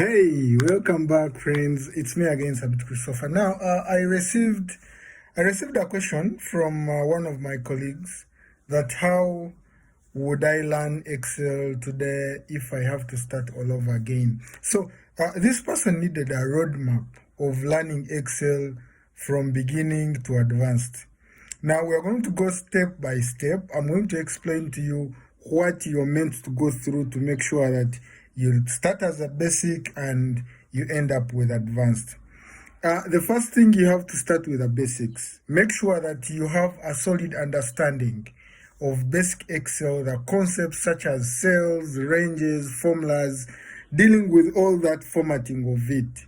Hey, welcome back, friends. It's me again, Sabit Christopher. Now, I received a question from one of my colleagues that how would I learn Excel today if I have to start all over again? So, this person needed a roadmap of learning Excel from beginning to advanced. Now, we're going to go step by step. I'm going to explain to you what you're meant to go through to make sure that you start as a basic and you end up with advanced. The first thing you have to start with the basics. Make sure that you have a solid understanding of basic Excel, the concepts such as cells, ranges, formulas, dealing with all that formatting of it.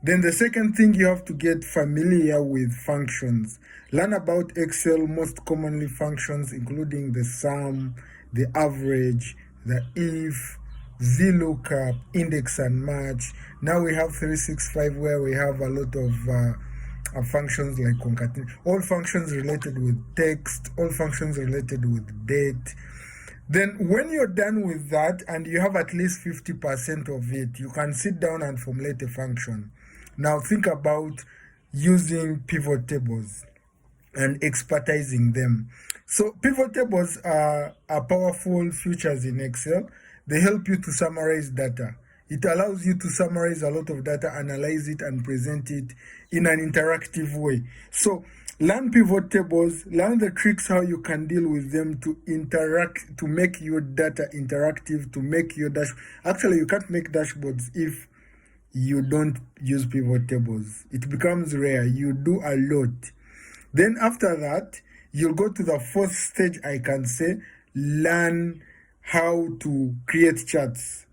Then the second thing, you have to get familiar with functions. Learn about Excel, most commonly functions including the sum, the average, the if, VLOOKUP, index and match. Now we have 365 where we have a lot of functions like concatenate, all functions related with text, all functions related with date. Then when you're done with that and you have at least 50% of it, you can sit down and formulate a function. Now think about using pivot tables and expertising them. So pivot tables are powerful features in Excel. They help you to summarize data. It allows you to summarize a lot of data, analyze it, and present it in an interactive way. So learn pivot tables, learn the tricks how you can deal with them to interact, to make your data interactive, to make your dash. Actually, you can't make dashboards if you don't use pivot tables. It becomes rare. You do a lot. Then after that, you'll go to the fourth stage, I can say, learn how to create charts,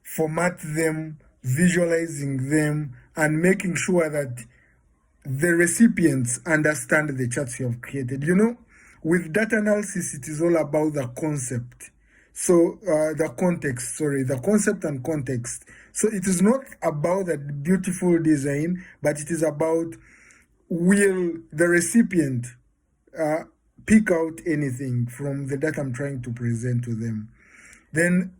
format them, visualizing them, and making sure that the recipients understand the charts you have created. You know, with data analysis, it is all about the concept. So the concept and context. So it is not about the beautiful design, but it is about, will the recipient pick out anything from the data I'm trying to present to them. Then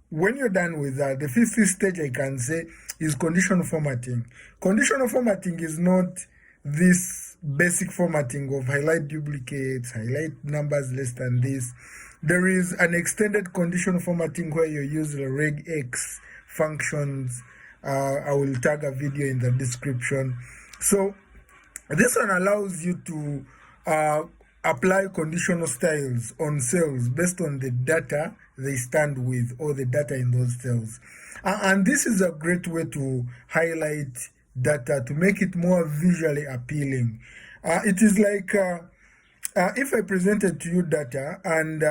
when you're done with that, the fifth stage I can say is conditional formatting. Conditional formatting is not this basic formatting of highlight duplicates, highlight numbers less than this. There is an extended conditional formatting where you use the regex functions. I will tag a video in the description. So this one allows you to apply conditional styles on cells based on the data they stand with or the data in those cells. And this is a great way to highlight data to make it more visually appealing. It is like if I presented to you data and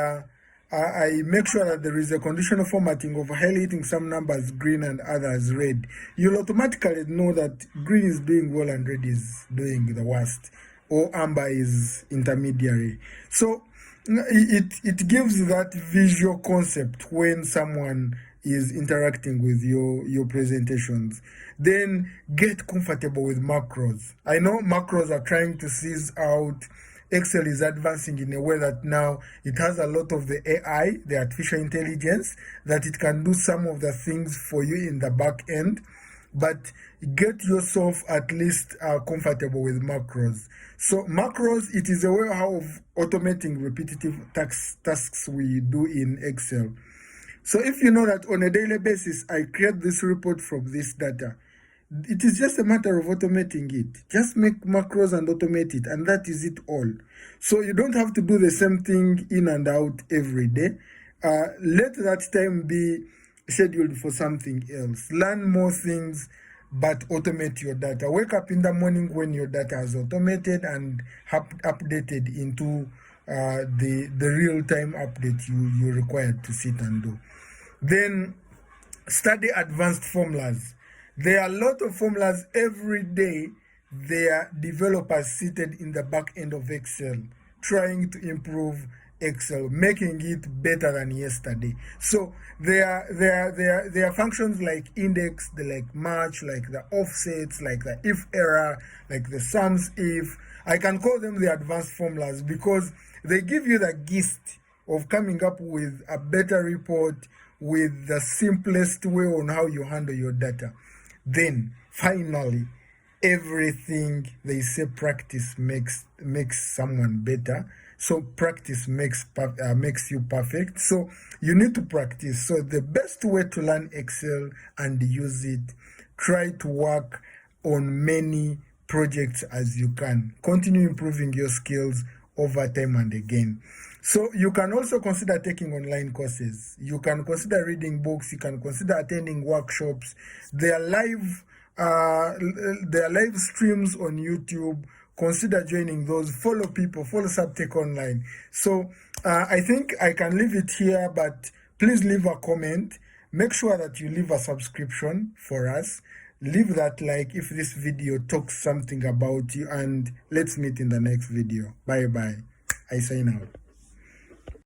I make sure that there is a conditional formatting of highlighting some numbers green and others red, you'll automatically know that green is doing well and red is doing the worst, or amber is intermediary. So it gives that visual concept when someone is interacting with your presentations. Then get comfortable with macros. I know macros are trying to seize out. Excel is advancing in a way that now it has a lot of the AI, the artificial intelligence, that it can do some of the things for you in the back end. But get yourself at least comfortable with macros. So macros, it is a way of automating repetitive tasks we do in Excel. So if you know that on a daily basis, I create this report from this data, it is just a matter of automating it. Just make macros and automate it, and that is it all. So you don't have to do the same thing in and out every day. Let that time be scheduled for something else. Learn more things, but automate your data. Wake up in the morning when your data is automated and updated into the real-time update you required to sit and do. Then study advanced formulas. There are a lot of formulas every day. There are developers seated in the back end of Excel trying to improve Excel, making it better than yesterday. So there are functions like index, like match, like the offsets, like the if error, like the sums if. I can call them the advanced formulas because they give you the gist of coming up with a better report with the simplest way on how you handle your data, then finally everything they say practice makes someone better. So practice makes you perfect. So you need to practice. So the best way to learn Excel and use it, try to work on many projects as you can. Continue improving your skills over time and again. So you can also consider taking online courses. You can consider reading books. You can consider attending workshops. There are live streams on YouTube. Consider joining those. Follow people. Follow Subtech Online. So I think I can leave it here, but please leave a comment. Make sure that you leave a subscription for us. Leave that like if this video talks something about you, and let's meet in the next video. Bye bye. I sign out.